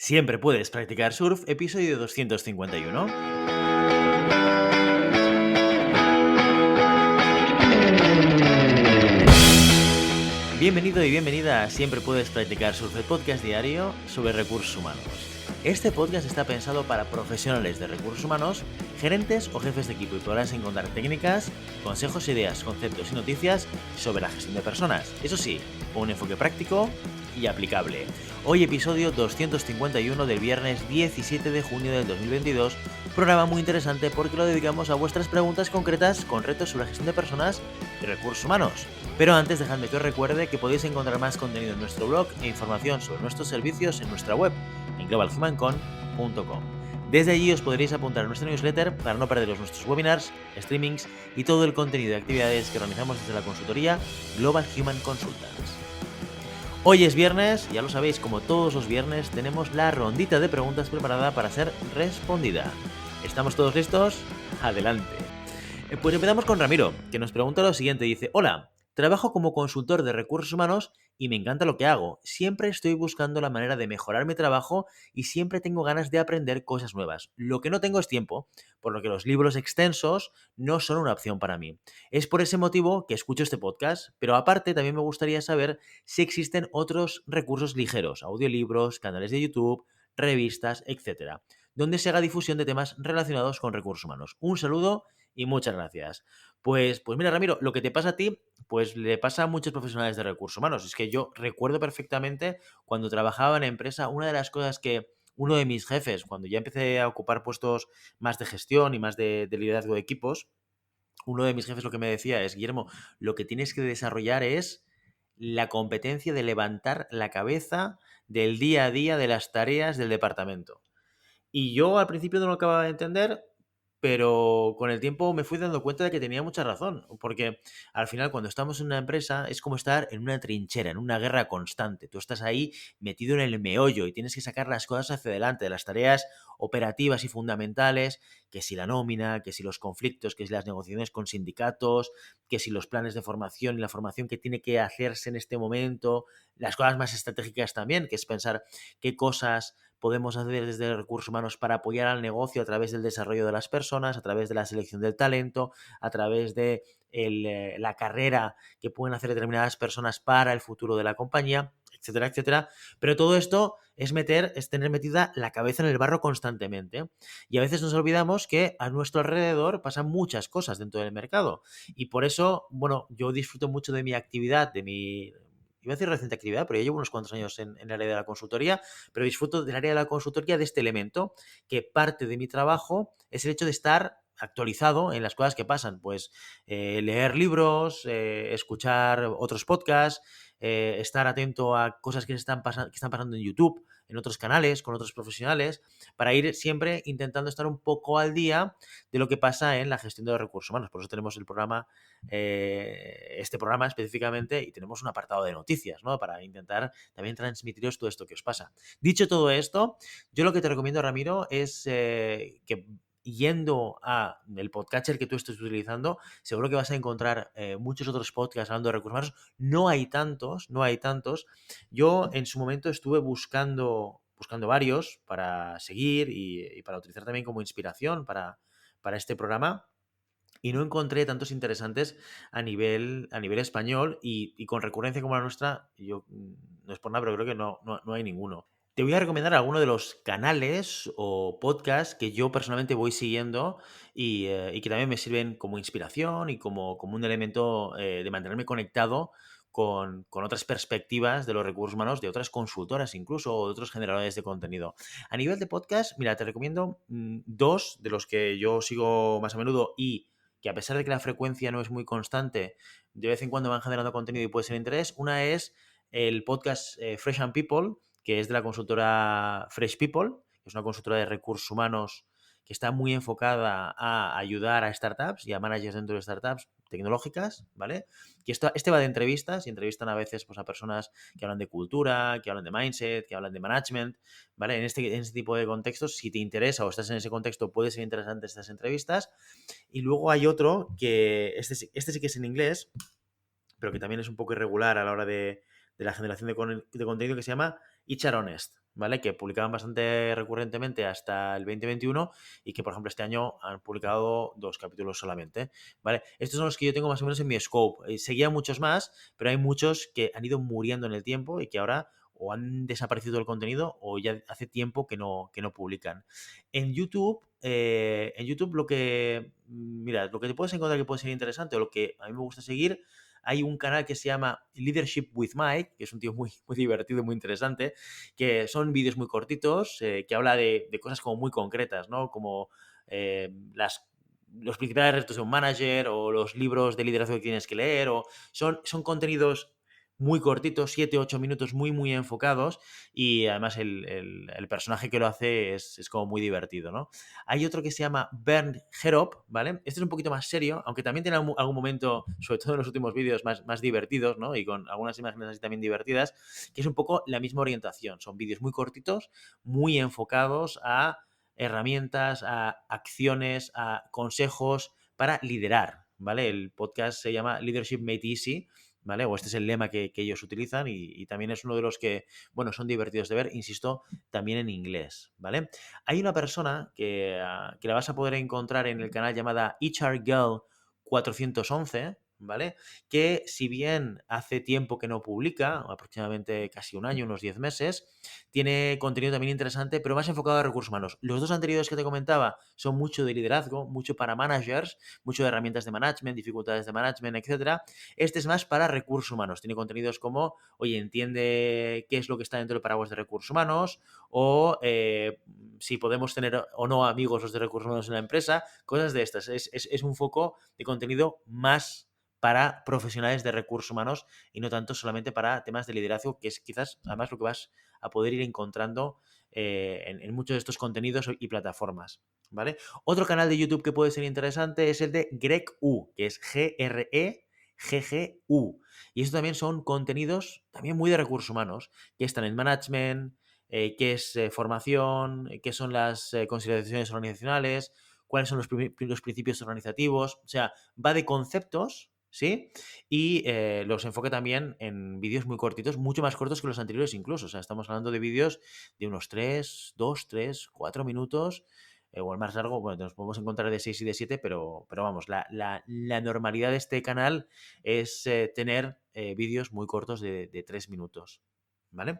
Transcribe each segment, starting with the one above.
Siempre puedes practicar surf, episodio 251. Bienvenido y bienvenida a Siempre puedes practicar surf, el podcast diario sobre recursos humanos. Este podcast está pensado para profesionales de recursos humanos, gerentes o jefes de equipo y podrás encontrar técnicas, consejos, ideas, conceptos y noticias sobre la gestión de personas. Eso sí, con un enfoque práctico y aplicable. Hoy episodio 251 del viernes 17 de junio del 2022, programa muy interesante porque lo dedicamos a vuestras preguntas concretas con retos sobre la gestión de personas y recursos humanos. Pero antes dejadme que os recuerde que podéis encontrar más contenido en nuestro blog e información sobre nuestros servicios en nuestra web, en globalhumancon.com. Desde allí os podréis apuntar a nuestra newsletter para no perderos nuestros webinars, streamings y todo el contenido de actividades que organizamos desde la consultoría Global Human Consultants. Hoy es viernes, ya lo sabéis, como todos los viernes tenemos la rondita de preguntas preparada para ser respondida. ¿Estamos todos listos? Adelante. Pues empezamos con Ramiro, que nos pregunta lo siguiente. Dice: hola, trabajo como consultor de recursos humanos y me encanta lo que hago. Siempre estoy buscando la manera de mejorar mi trabajo y siempre tengo ganas de aprender cosas nuevas. Lo que no tengo es tiempo, por lo que los libros extensos no son una opción para mí. Es por ese motivo que escucho este podcast, pero aparte también me gustaría saber si existen otros recursos ligeros, audiolibros, canales de YouTube, revistas, etcétera, donde se haga difusión de temas relacionados con recursos humanos. Un saludo y muchas gracias. Pues mira, Ramiro, lo que te pasa a ti, pues le pasa a muchos profesionales de recursos humanos. Es que yo recuerdo perfectamente cuando trabajaba en empresa, una de las cosas que uno de mis jefes, cuando ya empecé a ocupar puestos más de gestión y más de liderazgo de equipos, uno de mis jefes lo que me decía es: Guillermo, lo que tienes que desarrollar es la competencia de levantar la cabeza del día a día de las tareas del departamento. Y yo al principio no lo acababa de entender, pero con el tiempo me fui dando cuenta de que tenía mucha razón, porque al final cuando estamos en una empresa es como estar en una trinchera, en una guerra constante. Tú estás ahí metido en el meollo y tienes que sacar las cosas hacia adelante, de las tareas operativas y fundamentales, que si la nómina, que si los conflictos, que si las negociaciones con sindicatos, que si los planes de formación y la formación que tiene que hacerse en este momento, las cosas más estratégicas también, que es pensar qué cosas podemos hacer desde recursos humanos para apoyar al negocio a través del desarrollo de las personas, a través de la selección del talento, a través de la carrera que pueden hacer determinadas personas para el futuro de la compañía, etcétera, etcétera. Pero todo esto es tener metida la cabeza en el barro constantemente. Y a veces nos olvidamos que a nuestro alrededor pasan muchas cosas dentro del mercado. Y por eso, bueno, yo disfruto mucho de mi actividad, iba a decir reciente actividad, pero ya llevo unos cuantos años en el área de la consultoría, pero disfruto del área de la consultoría de este elemento, que parte de mi trabajo es el hecho de estar actualizado en las cosas que pasan, pues leer libros, escuchar otros podcasts, estar atento a cosas que están pasando en YouTube, en otros canales, con otros profesionales, para ir siempre intentando estar un poco al día de lo que pasa en la gestión de los recursos humanos. Por eso tenemos el programa, este programa específicamente, y tenemos un apartado de noticias, ¿no? Para intentar también transmitiros todo esto que os pasa. Dicho todo esto, yo lo que te recomiendo, Ramiro, es que yendo a el podcatcher que tú estés utilizando, seguro que vas a encontrar muchos otros podcasts hablando de recursos humanos. No hay tantos, no hay tantos. Yo en su momento estuve buscando varios para seguir y para utilizar también como inspiración para este programa, y no encontré tantos interesantes a nivel español y con recurrencia como la nuestra. Yo no es por nada, pero creo que no hay ninguno. Te voy a recomendar alguno de los canales o podcasts que yo personalmente voy siguiendo y que también me sirven como inspiración y como un elemento de mantenerme conectado con otras perspectivas de los recursos humanos, de otras consultoras incluso, o de otros generadores de contenido. A nivel de podcast, mira, te recomiendo dos de los que yo sigo más a menudo y que, a pesar de que la frecuencia no es muy constante, de vez en cuando van generando contenido y puede ser de interés. Una es el podcast Fresh and People, que es de la consultora Fresh People, que es una consultora de recursos humanos que está muy enfocada a ayudar a startups y a managers dentro de startups tecnológicas, ¿vale? Que este va de entrevistas, y entrevistan a veces pues, a personas que hablan de cultura, que hablan de mindset, que hablan de management, ¿vale? En este tipo de contextos, si te interesa o estás en ese contexto, puede ser interesante estas entrevistas. Y luego hay otro que este sí que es en inglés, pero que también es un poco irregular a la hora de la generación de contenido, que se llama HR Honest, ¿vale? Que publicaban bastante recurrentemente hasta el 2021 y que, por ejemplo, este año han publicado 2 capítulos solamente, ¿vale? Estos son los que yo tengo más o menos en mi scope. Seguía muchos más, pero hay muchos que han ido muriendo en el tiempo y que ahora o han desaparecido el contenido o ya hace tiempo que no publican. En YouTube lo que, mira, lo que te puedes encontrar que puede ser interesante o lo que a mí me gusta seguir, hay un canal que se llama Leadership with Mike, que es un tío muy, muy divertido, muy interesante, que son vídeos muy cortitos, que habla de cosas como muy concretas, ¿no? Como los principales retos de un manager o los libros de liderazgo que tienes que leer, o son contenidos muy cortitos, 7 u 8 minutos, muy, muy enfocados, y además el personaje que lo hace es como muy divertido, ¿no? Hay otro que se llama Bernd Herop, ¿vale? Este es un poquito más serio, aunque también tiene algún momento, sobre todo en los últimos vídeos, más divertidos, ¿no? Y con algunas imágenes así también divertidas, que es un poco la misma orientación. Son vídeos muy cortitos, muy enfocados a herramientas, a acciones, a consejos para liderar, ¿vale? El podcast se llama Leadership Made Easy, ¿vale? O este es el lema que ellos utilizan y también es uno de los que, bueno, son divertidos de ver, insisto, también en inglés, ¿vale? Hay una persona que la vas a poder encontrar en el canal llamada HR Girl 411, ¿vale? Que si bien hace tiempo que no publica, aproximadamente casi un año, unos 10 meses, tiene contenido también interesante, pero más enfocado a recursos humanos. Los dos anteriores que te comentaba son mucho de liderazgo, mucho para managers, mucho de herramientas de management, dificultades de management, etcétera. Este es más para recursos humanos. Tiene contenidos como, oye, entiende qué es lo que está dentro del paraguas de recursos humanos o si podemos tener o no amigos los de recursos humanos en la empresa, cosas de estas. Es un foco de contenido más para profesionales de recursos humanos y no tanto solamente para temas de liderazgo, que es quizás además lo que vas a poder ir encontrando en muchos de estos contenidos y plataformas, ¿vale? Otro canal de YouTube que puede ser interesante es el de Greg U, que es GREGGU. Y esto también son contenidos también muy de recursos humanos, que están en management, qué es formación, qué son las consideraciones organizacionales, cuáles son los principios organizativos. O sea, va de conceptos, ¿sí? Y los enfoca también en vídeos muy cortitos, mucho más cortos que los anteriores incluso. O sea, estamos hablando de vídeos de unos 3, 2, 3, 4 minutos. O el más largo, bueno, nos podemos encontrar de 6 y de 7, pero vamos, la normalidad de este canal es tener vídeos muy cortos de 3 minutos, ¿vale?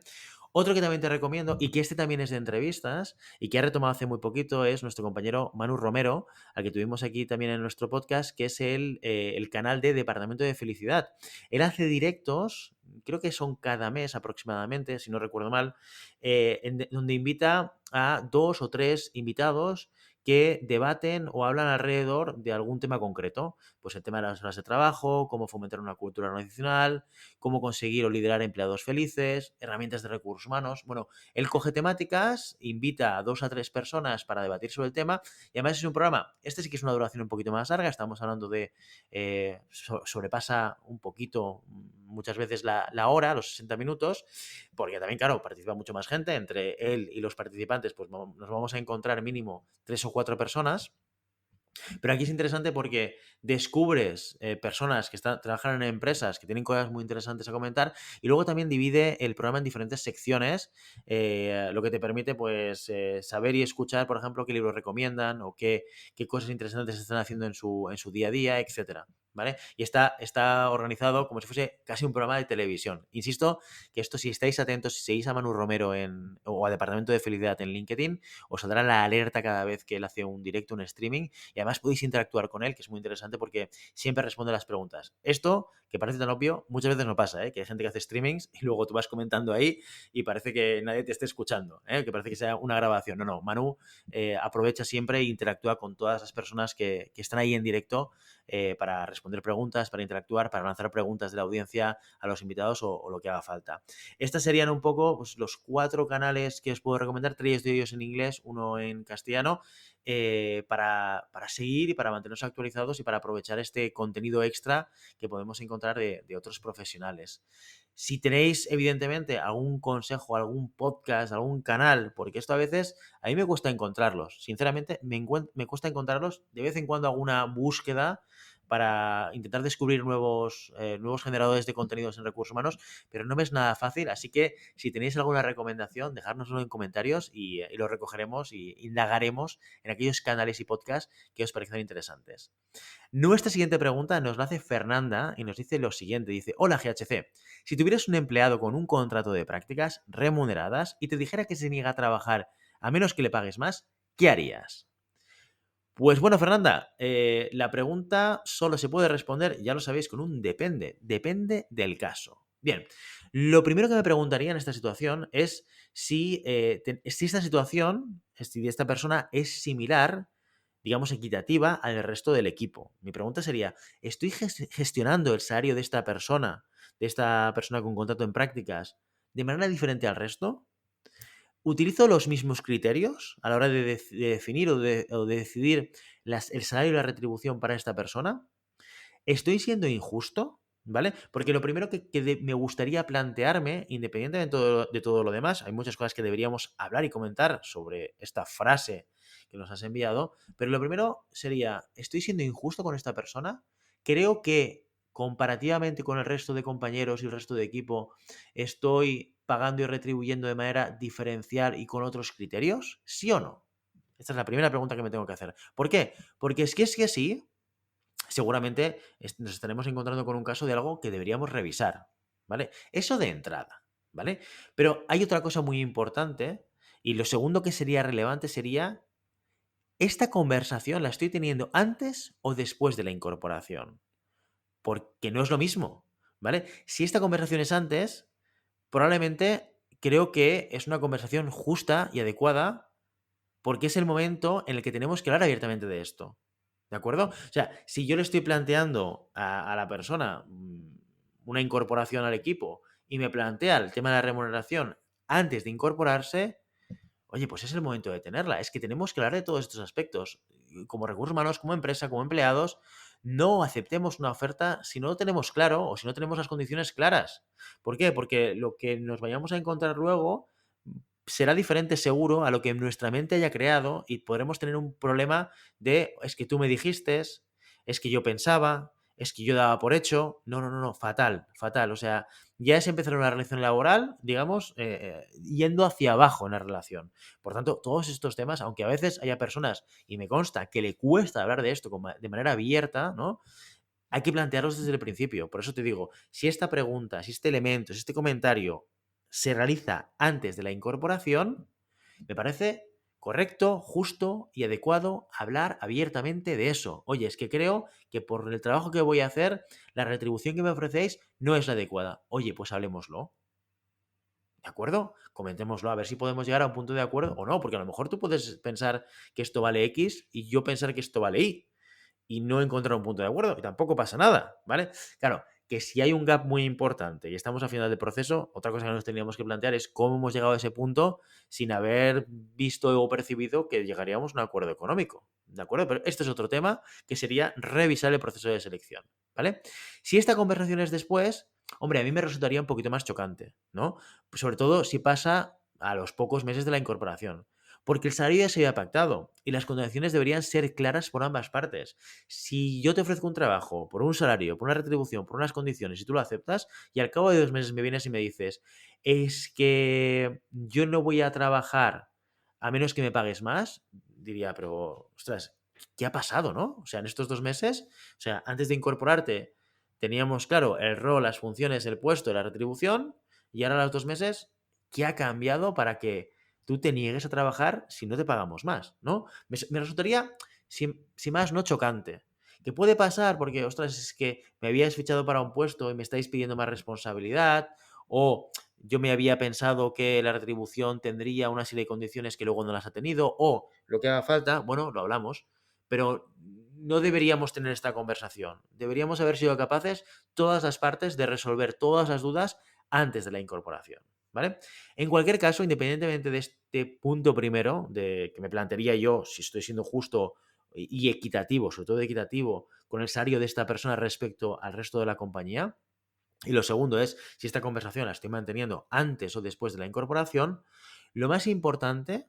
Otro que también te recomiendo, y que este también es de entrevistas, y que ha retomado hace muy poquito, es nuestro compañero Manu Romero, al que tuvimos aquí también en nuestro podcast, que es el canal de Departamento de Felicidad. Él hace directos, creo que son cada mes aproximadamente, si no recuerdo mal, donde invita a 2 o 3 invitados que debaten o hablan alrededor de algún tema concreto. Pues el tema de las horas de trabajo, cómo fomentar una cultura organizacional, cómo conseguir o liderar empleados felices, herramientas de recursos humanos. Bueno, él coge temáticas, invita a 2 a 3 personas para debatir sobre el tema y además es un programa, este sí que es una duración un poquito más larga, estamos hablando de, sobrepasa un poquito muchas veces la hora, los 60 minutos, porque también, claro, participa mucho más gente, entre él y los participantes, pues nos vamos a encontrar mínimo 3 o 4 personas. Pero aquí es interesante porque descubres personas que trabajan en empresas que tienen cosas muy interesantes a comentar y luego también divide el programa en diferentes secciones, lo que te permite pues saber y escuchar, por ejemplo, qué libros recomiendan o qué cosas interesantes están haciendo en su día a día, etcétera. ¿Vale? Y está organizado como si fuese casi un programa de televisión. Insisto que esto, si estáis atentos, si seguís a Manu Romero o a Departamento de Felicidad en LinkedIn, os saldrá la alerta cada vez que él hace un directo, un streaming, y además podéis interactuar con él, que es muy interesante porque siempre responde las preguntas. Esto, que parece tan obvio, muchas veces no pasa, ¿eh? Que hay gente que hace streamings y luego tú vas comentando ahí y parece que nadie te esté escuchando, ¿eh? Que parece que sea una grabación. No, no, Manu aprovecha siempre e interactúa con todas las personas que están ahí en directo para responder preguntas, para interactuar, para lanzar preguntas de la audiencia a los invitados o lo que haga falta. Estas serían un poco pues, los 4 canales que os puedo recomendar, 3 de ellos en inglés, uno en castellano, para seguir y para mantenernos actualizados y para aprovechar este contenido extra que podemos encontrar de otros profesionales. Si tenéis, evidentemente, algún consejo, algún podcast, algún canal, porque esto a veces a mí me cuesta encontrarlos. Sinceramente, me cuesta encontrarlos. De vez en cuando hago una búsqueda, para intentar descubrir nuevos generadores de contenidos en recursos humanos, pero no me es nada fácil, así que si tenéis alguna recomendación, dejárnoslo en comentarios y lo recogeremos y indagaremos en aquellos canales y podcasts que os parezcan interesantes. Nuestra siguiente pregunta nos la hace Fernanda y nos dice lo siguiente. Dice, hola GHC, si tuvieras un empleado con un contrato de prácticas remuneradas y te dijera que se niega a trabajar a menos que le pagues más, ¿qué harías? Pues bueno, Fernanda, la pregunta solo se puede responder, ya lo sabéis, con un depende. Depende del caso. Bien, lo primero que me preguntaría en esta situación es si esta situación, si esta persona es similar, digamos, equitativa al resto del equipo. Mi pregunta sería, ¿estoy gestionando el salario de esta persona con contrato en prácticas, de manera diferente al resto? ¿Utilizo los mismos criterios a la hora de definir o de decidir el salario y la retribución para esta persona? ¿Estoy siendo injusto? ¿Vale? Porque lo primero que me gustaría plantearme, independientemente de todo lo demás, hay muchas cosas que deberíamos hablar y comentar sobre esta frase que nos has enviado, pero lo primero sería, ¿estoy siendo injusto con esta persona? Creo que comparativamente con el resto de compañeros y el resto de equipo, estoy pagando y retribuyendo de manera diferencial y con otros criterios, ¿sí o no? Esta es la primera pregunta que me tengo que hacer. ¿Por qué? Porque es que sí, seguramente nos estaremos encontrando con un caso de algo que deberíamos revisar, ¿vale? Eso de entrada, ¿vale? Pero hay otra cosa muy importante y lo segundo que sería relevante sería, ¿esta conversación la estoy teniendo antes o después de la incorporación? Porque no es lo mismo, ¿vale? Si esta conversación es antes, probablemente creo que es una conversación justa y adecuada porque es el momento en el que tenemos que hablar abiertamente de esto. ¿De acuerdo? O sea, si yo le estoy planteando a la persona una incorporación al equipo y me plantea el tema de la remuneración antes de incorporarse, oye, pues es el momento de tenerla. Es que tenemos que hablar de todos estos aspectos. Como recursos humanos, como empresa, como empleados, no aceptemos una oferta si no lo tenemos claro o si no tenemos las condiciones claras. ¿Por qué? Porque lo que nos vayamos a encontrar luego será diferente seguro a lo que nuestra mente haya creado y podremos tener un problema de es que tú me dijiste, es que yo pensaba, es que yo daba por hecho. No, no, no, no, fatal, fatal. O sea, ya es empezar una relación laboral, digamos, yendo hacia abajo en la relación. Por tanto, todos estos temas, aunque a veces haya personas, y me consta, que le cuesta hablar de esto de manera abierta, ¿no? Hay que plantearlos desde el principio. Por eso te digo, si esta pregunta, si este elemento, si este comentario se realiza antes de la incorporación, me parece correcto, justo y adecuado hablar abiertamente de eso. Oye, es que creo que por el trabajo que voy a hacer, la retribución que me ofrecéis no es la adecuada. Oye, pues hablemoslo. ¿De acuerdo? Comentémoslo, a ver si podemos llegar a un punto de acuerdo o no, porque a lo mejor tú puedes pensar que esto vale X y yo pensar que esto vale Y y no encontrar un punto de acuerdo y tampoco pasa nada, ¿vale? Claro, que si hay un gap muy importante y estamos a final del proceso, otra cosa que nos tendríamos que plantear es cómo hemos llegado a ese punto sin haber visto o percibido que llegaríamos a un acuerdo económico, ¿de acuerdo? Pero este es otro tema que sería revisar el proceso de selección, ¿vale? Si esta conversación es después, hombre, a mí me resultaría un poquito más chocante, ¿no? Pues sobre todo si pasa a los pocos meses de la incorporación. Porque el salario ya se había pactado y las condiciones deberían ser claras por ambas partes. Si yo te ofrezco un trabajo por un salario, por una retribución, por unas condiciones y tú lo aceptas y al cabo de 2 meses me vienes y me dices, es que yo no voy a trabajar a menos que me pagues más, diría, pero, ostras, ¿qué ha pasado, no? O sea, en estos 2 meses, o sea, antes de incorporarte teníamos claro el rol, las funciones, el puesto, la retribución y ahora a los 2 meses, ¿qué ha cambiado para que tú te niegues a trabajar si no te pagamos más, ¿no? Me resultaría, si más no, chocante. ¿Qué puede pasar? Porque, ostras, es que me habíais fichado para un puesto y me estáis pidiendo más responsabilidad, o yo me había pensado que la retribución tendría una serie de condiciones que luego no las ha tenido, o lo que haga falta, bueno, lo hablamos, pero no deberíamos tener esta conversación. Deberíamos haber sido capaces, todas las partes, de resolver todas las dudas antes de la incorporación, ¿vale? En cualquier caso, independientemente de este punto primero, de que me plantearía yo si estoy siendo justo y equitativo, sobre todo equitativo, con el salario de esta persona respecto al resto de la compañía, y lo segundo es si esta conversación la estoy manteniendo antes o después de la incorporación, lo más importante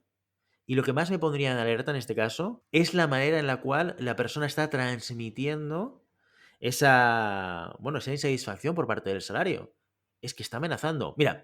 y lo que más me pondría en alerta en este caso es la manera en la cual la persona está transmitiendo esa insatisfacción por parte del salario. Es que está amenazando. Mira,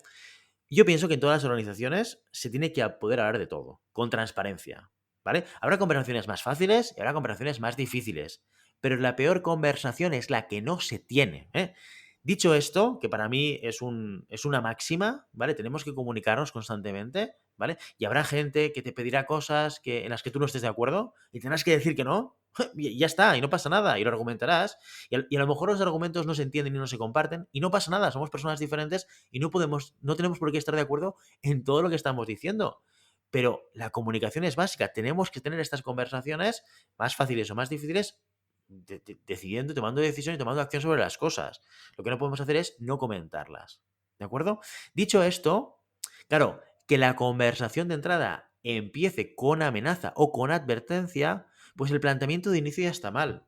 yo pienso que en todas las organizaciones se tiene que poder hablar de todo, con transparencia, ¿vale? Habrá conversaciones más fáciles y habrá conversaciones más difíciles, pero la peor conversación es la que no se tiene, ¿eh? Dicho esto, que para mí es una máxima, ¿vale? Tenemos que comunicarnos constantemente, ¿vale? Y habrá gente que te pedirá cosas en las que tú no estés de acuerdo y tendrás que decir que no, y ya está, y no pasa nada, y lo argumentarás, y a lo mejor los argumentos no se entienden y no se comparten, y no pasa nada, somos personas diferentes y no tenemos por qué estar de acuerdo en todo lo que estamos diciendo. Pero la comunicación es básica, tenemos que tener estas conversaciones más fáciles o más difíciles decidiendo, tomando decisión y tomando acción sobre las cosas. Lo que no podemos hacer es no comentarlas. ¿De acuerdo? Dicho esto, claro, que la conversación de entrada empiece con amenaza o con advertencia, pues el planteamiento de inicio ya está mal.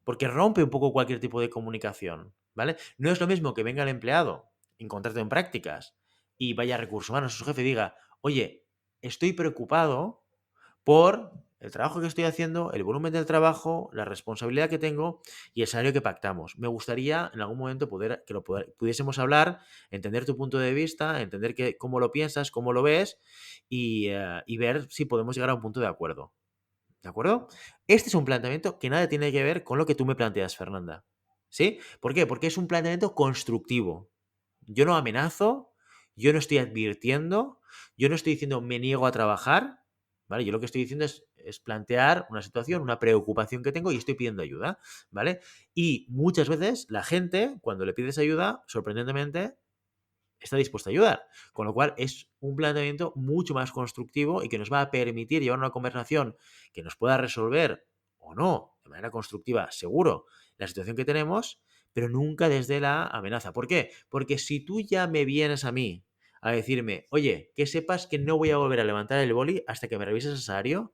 Porque rompe un poco cualquier tipo de comunicación. ¿Vale? No es lo mismo que venga el empleado, encontrarte en prácticas, y vaya a recursos humanos, su jefe diga, oye, estoy preocupado por el trabajo que estoy haciendo, el volumen del trabajo, la responsabilidad que tengo y el salario que pactamos. Me gustaría en algún momento pudiésemos hablar, entender tu punto de vista, entender cómo lo piensas, cómo lo ves y ver si podemos llegar a un punto de acuerdo. ¿De acuerdo? Este es un planteamiento que nada tiene que ver con lo que tú me planteas, Fernanda. ¿Sí? ¿Por qué? Porque es un planteamiento constructivo. Yo no amenazo, yo no estoy advirtiendo, yo no estoy diciendo me niego a trabajar, ¿vale? Yo lo que estoy diciendo es plantear una situación, una preocupación que tengo y estoy pidiendo ayuda, ¿vale? Y muchas veces la gente, cuando le pides ayuda, sorprendentemente, está dispuesta a ayudar. Con lo cual es un planteamiento mucho más constructivo y que nos va a permitir llevar una conversación que nos pueda resolver o no, de manera constructiva, seguro, la situación que tenemos, pero nunca desde la amenaza. ¿Por qué? Porque si tú ya me vienes a mí a decirme, oye, que sepas que no voy a volver a levantar el boli hasta que me revises el salario,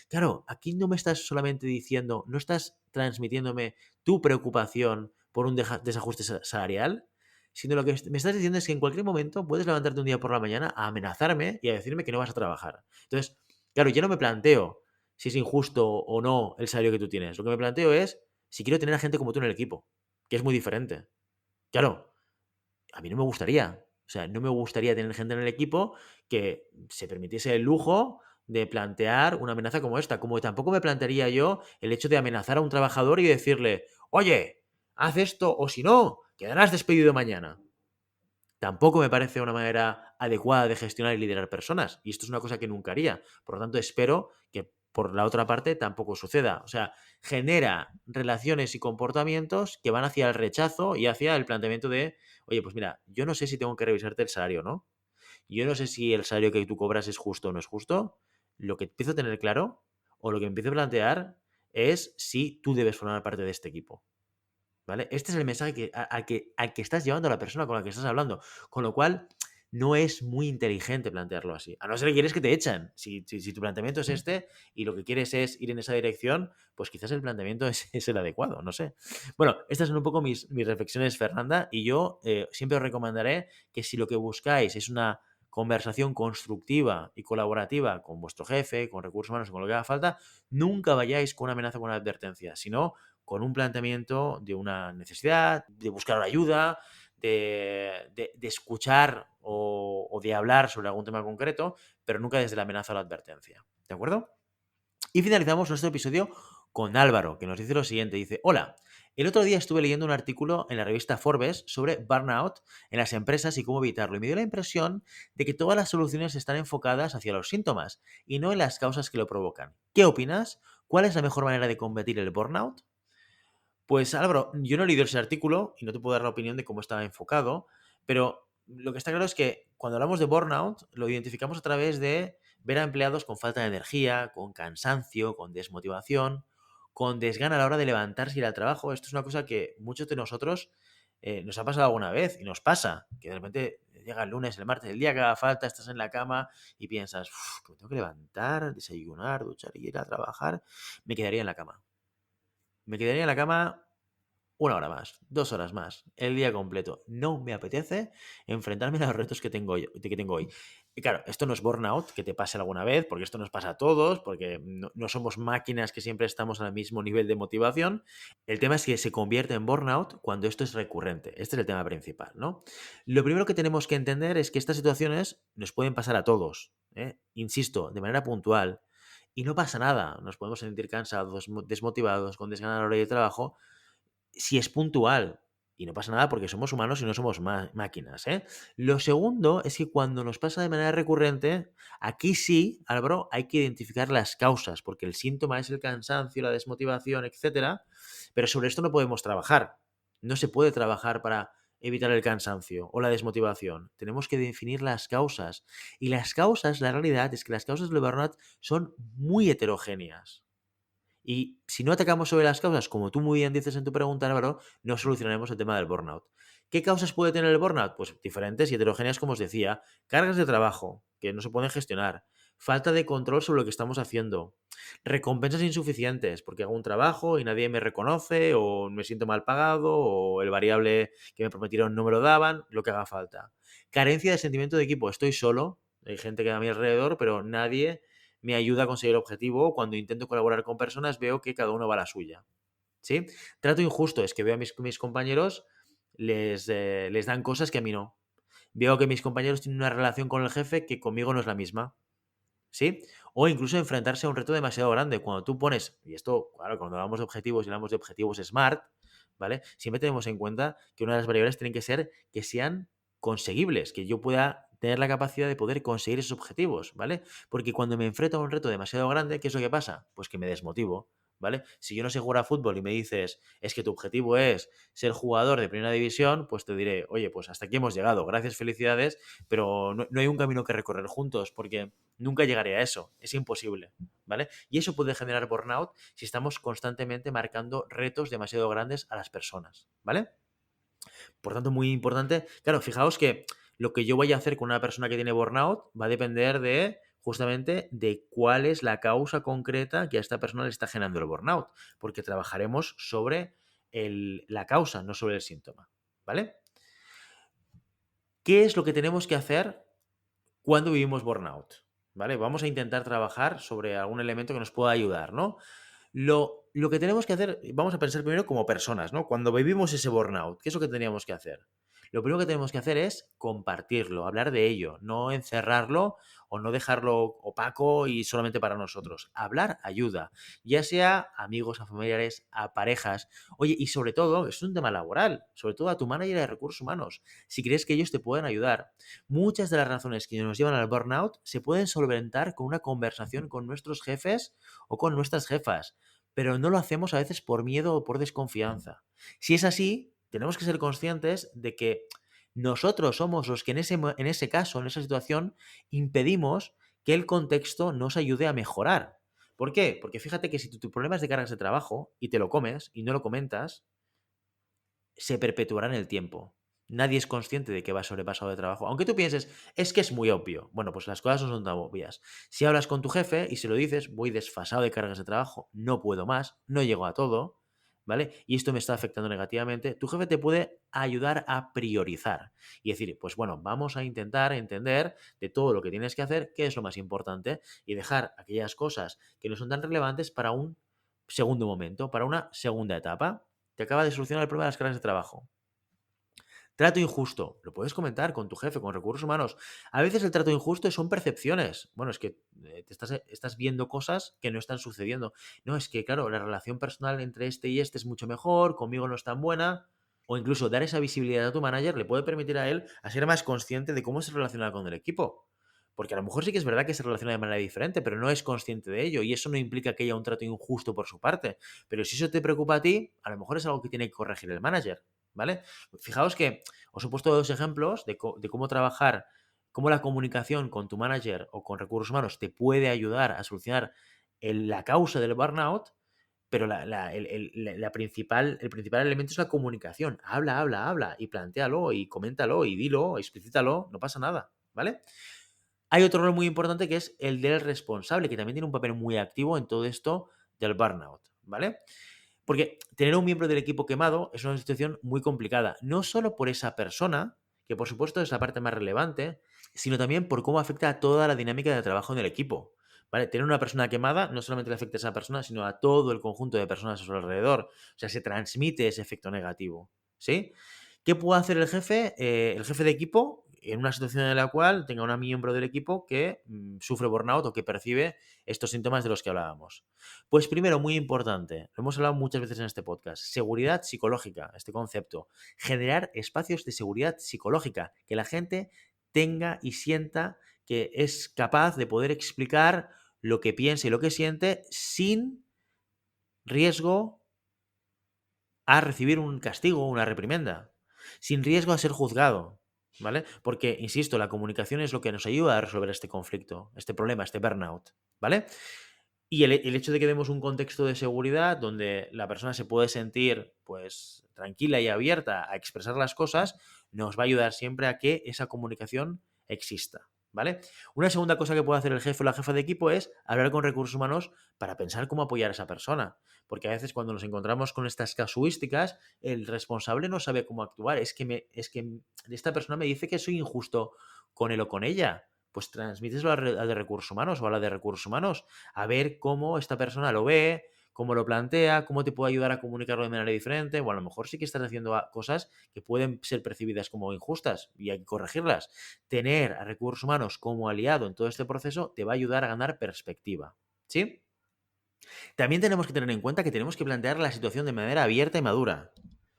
claro, aquí no me estás solamente diciendo, no estás transmitiéndome tu preocupación por un desajuste salarial, sino lo que me estás diciendo es que en cualquier momento puedes levantarte un día por la mañana a amenazarme y a decirme que no vas a trabajar. Entonces, claro, yo no me planteo si es injusto o no el salario que tú tienes. Lo que me planteo es si quiero tener a gente como tú en el equipo, que es muy diferente. Claro, a mí no me gustaría. O sea, no me gustaría tener gente en el equipo que se permitiese el lujo de plantear una amenaza como esta. Como tampoco me plantearía yo el hecho de amenazar a un trabajador y decirle, oye, haz esto o si no, quedarás despedido mañana. Tampoco me parece una manera adecuada de gestionar y liderar personas. Y esto es una cosa que nunca haría. Por lo tanto, espero que por la otra parte tampoco suceda. O sea, genera relaciones y comportamientos que van hacia el rechazo y hacia el planteamiento de, oye, pues mira, yo no sé si tengo que revisarte el salario o no. Yo no sé si el salario que tú cobras es justo o no es justo. Lo que empiezo a tener claro o lo que empiezo a plantear es si tú debes formar parte de este equipo. ¿Vale? Este es el mensaje al que estás llevando a la persona con la que estás hablando. Con lo cual, no es muy inteligente plantearlo así. A no ser que quieres que te echan. Si tu planteamiento es este y lo que quieres es ir en esa dirección, pues quizás el planteamiento es el adecuado, no sé. Bueno, estas son un poco mis reflexiones, Fernanda, y yo siempre os recomendaré que si lo que buscáis es una conversación constructiva y colaborativa con vuestro jefe, con recursos humanos, con lo que haga falta, nunca vayáis con una amenaza o con una advertencia, sino con un planteamiento de una necesidad, de buscar ayuda, de escuchar o de hablar sobre algún tema concreto, pero nunca desde la amenaza o la advertencia. ¿De acuerdo? Y finalizamos nuestro episodio con Álvaro, que nos dice lo siguiente. Dice, hola, el otro día estuve leyendo un artículo en la revista Forbes sobre burnout en las empresas y cómo evitarlo. Y me dio la impresión de que todas las soluciones están enfocadas hacia los síntomas y no en las causas que lo provocan. ¿Qué opinas? ¿Cuál es la mejor manera de combatir el burnout? Pues Álvaro, yo no he leído ese artículo y no te puedo dar la opinión de cómo estaba enfocado, pero lo que está claro es que cuando hablamos de burnout lo identificamos a través de ver a empleados con falta de energía, con cansancio, con desmotivación, con desgana a la hora de levantarse y ir al trabajo. Esto es una cosa que muchos de nosotros nos ha pasado alguna vez y nos pasa, que de repente llega el lunes, el martes, el día que haga falta, estás en la cama y piensas, que me tengo que levantar, desayunar, duchar y ir a trabajar, me quedaría en la cama. Me quedaría en la cama una hora más, 2 horas más, el día completo. No me apetece enfrentarme a los retos que tengo hoy. Y claro, esto no es burnout, que te pase alguna vez, porque esto nos pasa a todos, porque no somos máquinas que siempre estamos al mismo nivel de motivación. El tema es que se convierte en burnout cuando esto es recurrente. Este es el tema principal, ¿no? Lo primero que tenemos que entender es que estas situaciones nos pueden pasar a todos, ¿eh? Insisto, de manera puntual. Y no pasa nada. Nos podemos sentir cansados, desmotivados, con desganas a la hora de trabajo, si es puntual. Y no pasa nada porque somos humanos y no somos máquinas, ¿eh? Lo segundo es que cuando nos pasa de manera recurrente, aquí sí, Álvaro, hay que identificar las causas, porque el síntoma es el cansancio, la desmotivación, etcétera, pero sobre esto no podemos trabajar. No se puede trabajar para evitar el cansancio o la desmotivación. Tenemos que definir las causas. Y las causas, la realidad es que las causas del burnout son muy heterogéneas. Y si no atacamos sobre las causas, como tú muy bien dices en tu pregunta, Álvaro, no solucionaremos el tema del burnout. ¿Qué causas puede tener el burnout? Pues diferentes y heterogéneas, como os decía. Cargas de trabajo que no se pueden gestionar. Falta de control sobre lo que estamos haciendo. Recompensas insuficientes, porque hago un trabajo y nadie me reconoce, o me siento mal pagado, o el variable que me prometieron no me lo daban, lo que haga falta. Carencia de sentimiento de equipo. Estoy solo, hay gente que a mi alrededor, pero nadie me ayuda a conseguir el objetivo. Cuando intento colaborar con personas veo que cada uno va a la suya. ¿Sí? Trato injusto es que veo a mis compañeros les dan cosas que a mí no. Veo que mis compañeros tienen una relación con el jefe que conmigo no es la misma. ¿Sí? O incluso enfrentarse a un reto demasiado grande. Cuando tú pones, y esto, claro, cuando hablamos de objetivos y hablamos de objetivos SMART, ¿vale? Siempre tenemos en cuenta que una de las variables tienen que ser que sean conseguibles, que yo pueda tener la capacidad de poder conseguir esos objetivos, ¿vale? Porque cuando me enfrento a un reto demasiado grande, ¿qué es lo que pasa? Pues que me desmotivo, ¿vale? Si yo no sé jugar a fútbol y me dices, es que tu objetivo es ser jugador de primera división, pues te diré, oye, pues hasta aquí hemos llegado, gracias, felicidades, pero no hay un camino que recorrer juntos, porque nunca llegaré a eso, es imposible, ¿vale? Y eso puede generar burnout si estamos constantemente marcando retos demasiado grandes a las personas, ¿vale? Por tanto, muy importante. Claro, fijaos que lo que yo vaya a hacer con una persona que tiene burnout va a depender de justamente de cuál es la causa concreta que a esta persona le está generando el burnout, porque trabajaremos sobre la causa, no sobre el síntoma, ¿vale? ¿Qué es lo que tenemos que hacer cuando vivimos burnout? ¿Vale? Vamos a intentar trabajar sobre algún elemento que nos pueda ayudar, ¿no? Lo que tenemos que hacer, vamos a pensar primero como personas, ¿no? Cuando vivimos ese burnout, ¿qué es lo que teníamos que hacer? Lo primero que tenemos que hacer es compartirlo, hablar de ello, no encerrarlo o no dejarlo opaco y solamente para nosotros. Hablar ayuda, ya sea a amigos, a familiares, a parejas. Oye, y sobre todo, es un tema laboral, sobre todo a tu manager de recursos humanos, si crees que ellos te pueden ayudar. Muchas de las razones que nos llevan al burnout se pueden solventar con una conversación con nuestros jefes o con nuestras jefas, pero no lo hacemos a veces por miedo o por desconfianza. Si es así, tenemos que ser conscientes de que nosotros somos los que en ese caso, en esa situación, impedimos que el contexto nos ayude a mejorar. ¿Por qué? Porque fíjate que si tu problema es de cargas de trabajo y te lo comes y no lo comentas, se perpetuará en el tiempo. Nadie es consciente de que va sobrepasado de trabajo. Aunque tú pienses, es que es muy obvio. Bueno, pues las cosas no son tan obvias. Si hablas con tu jefe y se lo dices, voy desfasado de cargas de trabajo, no puedo más, no llego a todo, ¿vale? Y esto me está afectando negativamente, tu jefe te puede ayudar a priorizar y decir, pues bueno, vamos a intentar entender de todo lo que tienes que hacer, qué es lo más importante y dejar aquellas cosas que no son tan relevantes para un segundo momento, para una segunda etapa. Te acaba de solucionar el problema de las cargas de trabajo. Trato injusto. Lo puedes comentar con tu jefe, con recursos humanos. A veces el trato injusto son percepciones. Bueno, es que estás viendo cosas que no están sucediendo. No, es que, claro, la relación personal entre este y este es mucho mejor, conmigo no es tan buena. O incluso dar esa visibilidad a tu manager le puede permitir a él a ser más consciente de cómo se relaciona con el equipo. Porque a lo mejor sí que es verdad que se relaciona de manera diferente, pero no es consciente de ello. Y eso no implica que haya un trato injusto por su parte. Pero si eso te preocupa a ti, a lo mejor es algo que tiene que corregir el manager. ¿Vale? Fijaos que os he puesto dos ejemplos de cómo trabajar, cómo la comunicación con tu manager o con recursos humanos te puede ayudar a solucionar la causa del burnout, pero el principal elemento es la comunicación. Habla, habla, habla y plantéalo y coméntalo y dilo, explícitalo, no pasa nada, ¿vale? Hay otro rol muy importante que es el del responsable, que también tiene un papel muy activo en todo esto del burnout, ¿vale? Porque tener un miembro del equipo quemado es una situación muy complicada, no solo por esa persona, que por supuesto es la parte más relevante, sino también por cómo afecta a toda la dinámica de trabajo en el equipo. ¿Vale? Tener una persona quemada no solamente le afecta a esa persona, sino a todo el conjunto de personas a su alrededor. O sea, se transmite ese efecto negativo. ¿Sí? ¿Qué puede hacer el jefe? El jefe de equipo, en una situación en la cual tenga un miembro del equipo que sufre burnout o que percibe estos síntomas de los que hablábamos. Pues primero, muy importante, lo hemos hablado muchas veces en este podcast, seguridad psicológica, este concepto. Generar espacios de seguridad psicológica, que la gente tenga y sienta que es capaz de poder explicar lo que piensa y lo que siente sin riesgo a recibir un castigo, una reprimenda, sin riesgo a ser juzgado, ¿vale? Porque, insisto, la comunicación es lo que nos ayuda a resolver este conflicto, este problema, este burnout, ¿vale? Y el hecho de que demos un contexto de seguridad donde la persona se puede sentir, pues, tranquila y abierta a expresar las cosas, nos va a ayudar siempre a que esa comunicación exista, ¿vale? Una segunda cosa que puede hacer el jefe o la jefa de equipo es hablar con recursos humanos para pensar cómo apoyar a esa persona. Porque a veces cuando nos encontramos con estas casuísticas, el responsable no sabe cómo actuar. Es que esta persona me dice que soy injusto con él o con ella. Pues transmíteselo a de recursos humanos o a la de recursos humanos, a ver cómo esta persona lo ve, cómo lo plantea, cómo te puede ayudar a comunicarlo de manera diferente, o a lo mejor sí que estás haciendo cosas que pueden ser percibidas como injustas y hay que corregirlas. Tener a recursos humanos como aliado en todo este proceso te va a ayudar a ganar perspectiva, ¿sí? También tenemos que tener en cuenta que tenemos que plantear la situación de manera abierta y madura.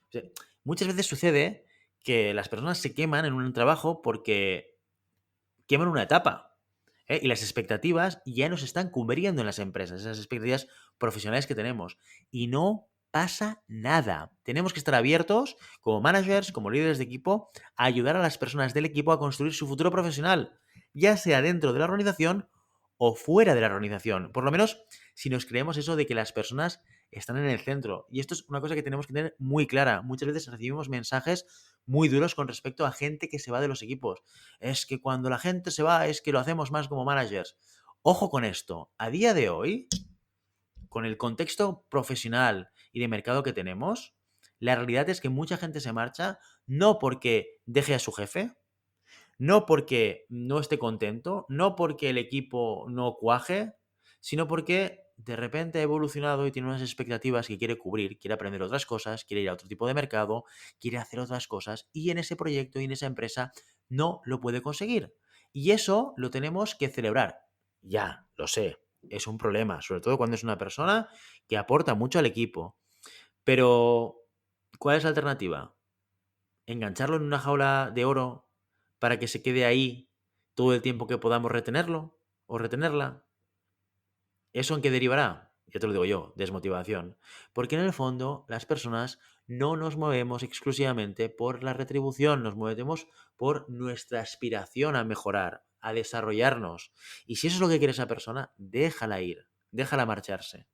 O sea, muchas veces sucede que las personas se queman en un trabajo porque queman una etapa. Y las expectativas ya nos están cubriendo en las empresas, esas expectativas profesionales que tenemos. Y no pasa nada. Tenemos que estar abiertos como managers, como líderes de equipo, a ayudar a las personas del equipo a construir su futuro profesional, ya sea dentro de la organización o fuera de la organización. Por lo menos si nos creemos eso de que las personas están en el centro. Y esto es una cosa que tenemos que tener muy clara. Muchas veces recibimos mensajes muy duros con respecto a gente que se va de los equipos. Es que cuando la gente se va es que lo hacemos más como managers. Ojo con esto. A día de hoy, con el contexto profesional y de mercado que tenemos, la realidad es que mucha gente se marcha no porque deje a su jefe, no porque no esté contento, no porque el equipo no cuaje, sino porque de repente ha evolucionado y tiene unas expectativas que quiere cubrir, quiere aprender otras cosas, quiere ir a otro tipo de mercado, quiere hacer otras cosas y en ese proyecto y en esa empresa no lo puede conseguir. Y eso lo tenemos que celebrar. Ya, lo sé, es un problema, sobre todo cuando es una persona que aporta mucho al equipo. Pero, ¿cuál es la alternativa? ¿Engancharlo en una jaula de oro para que se quede ahí todo el tiempo que podamos retenerlo o retenerla? ¿Eso en qué derivará? Ya te lo digo yo, desmotivación. Porque en el fondo las personas no nos movemos exclusivamente por la retribución, nos movemos por nuestra aspiración a mejorar, a desarrollarnos. Y si eso es lo que quiere esa persona, déjala ir, déjala marcharse.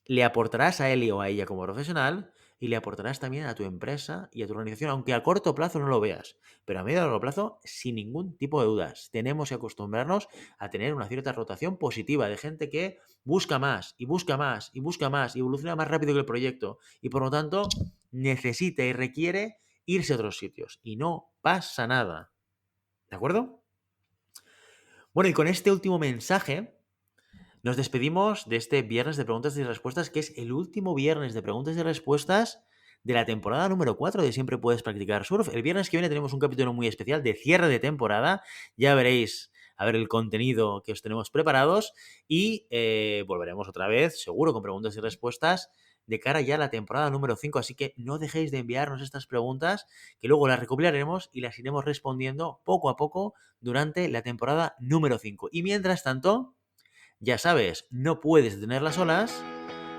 Le aportarás a él o a ella como profesional y le aportarás también a tu empresa y a tu organización, aunque a corto plazo no lo veas, pero a medio y largo plazo sin ningún tipo de dudas. Tenemos que acostumbrarnos a tener una cierta rotación positiva de gente que busca más y busca más y busca más y evoluciona más rápido que el proyecto y por lo tanto necesita y requiere irse a otros sitios y no pasa nada. ¿De acuerdo? Bueno, y con este último mensaje nos despedimos de este viernes de preguntas y respuestas, que es el último viernes de preguntas y respuestas de la temporada número 4 de Siempre Puedes Practicar Surf. El viernes que viene tenemos un capítulo muy especial de cierre de temporada. Ya veréis a ver el contenido que os tenemos preparados y volveremos otra vez, seguro, con preguntas y respuestas de cara ya a la temporada número 5. Así que no dejéis de enviarnos estas preguntas, que luego las recopilaremos y las iremos respondiendo poco a poco durante la temporada número 5. Y mientras tanto, ya sabes, no puedes detener las olas,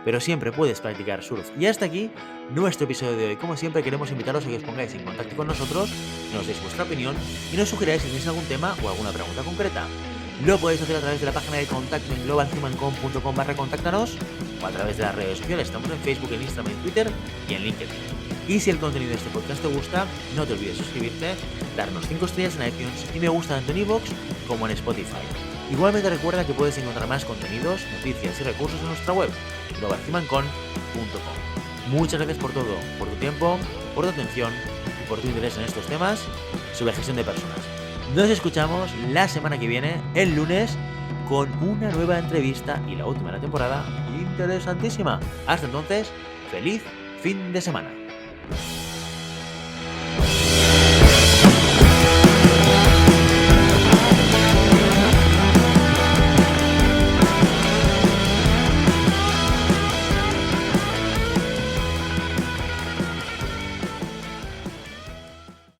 pero siempre puedes practicar surf. Y hasta aquí nuestro episodio de hoy. Como siempre, queremos invitaros a que os pongáis en contacto con nosotros, nos deis vuestra opinión y nos sugeráis si tenéis algún tema o alguna pregunta concreta. Lo podéis hacer a través de la página de contacto en globalhumancom.com/contáctanos o a través de las redes sociales. Estamos en Facebook, en Instagram, en Twitter y en LinkedIn. Y si el contenido de este podcast te gusta, no te olvides suscribirte, darnos 5 estrellas en iTunes y me gusta tanto en iVoox como en Spotify. Igualmente recuerda que puedes encontrar más contenidos, noticias y recursos en nuestra web, globalhumancon.com. Muchas gracias por todo, por tu tiempo, por tu atención y por tu interés en estos temas. sobre gestión de personas. Nos escuchamos la semana que viene, el lunes, con una nueva entrevista y la última de la temporada interesantísima. Hasta entonces, feliz fin de semana.